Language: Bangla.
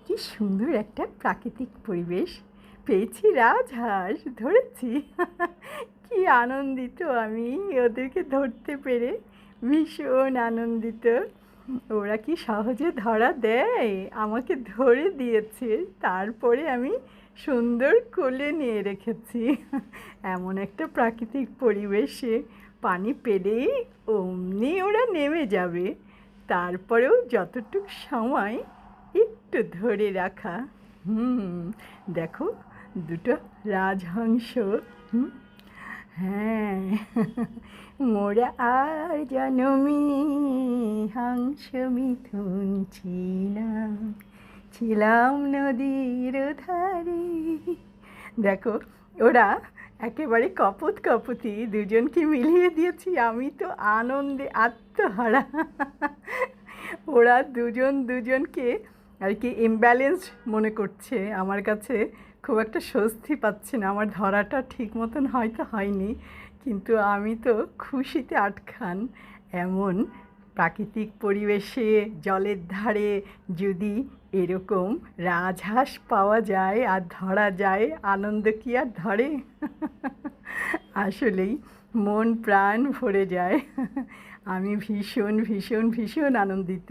কি সুন্দর একটা প্রাকৃতিক পরিবেশ পেয়েছি, রাজহাঁস ধরেছি। কি আনন্দিত আমি ওদেরকে ধরতে পেরে, ভীষণ আনন্দিত। ওরা কি সহজে ধরা দেয়, আমাকে ধরে দিয়েছে, তারপরে আমি সুন্দর কোলে নিয়ে রেখেছি। এমন একটা প্রাকৃতিক পরিবেশে পানি পেলেই অমনি ওরা নেমে যাবে, তারপরেও যতটুক সময় একটু ধরে রাখা। দেখো, দুটো রাজহংস। হুম, হ্যাঁ। মোরা আর জনমে হংস মিথুন ছিলাম, ছিলাম নদীর ধারে। দেখো, ওরা একেবারে কপোত কপোতি, দুজনকে মিলিয়ে দিয়েছি আমি তো আনন্দে আত্মহারা। ওরা দুজন দুজনকে আর কি ইমব্যালেন্স মনে করছে, আমার কাছে খুব একটা স্বস্তি পাচ্ছে না। আমার ধরাটা ঠিক মতন হয়তো হয়নি, কিন্তু আমি তো খুশিতে আটখান। এমন প্রাকৃতিক পরিবেশে জলের ধারে যদি এরকম রাজহাঁস পাওয়া যায় আর ধরা যায়, আনন্দ কি আর ধরে। আসলেই মন প্রাণ ভরে যায়। আমি ভীষণ ভীষণ ভীষণ আনন্দিত।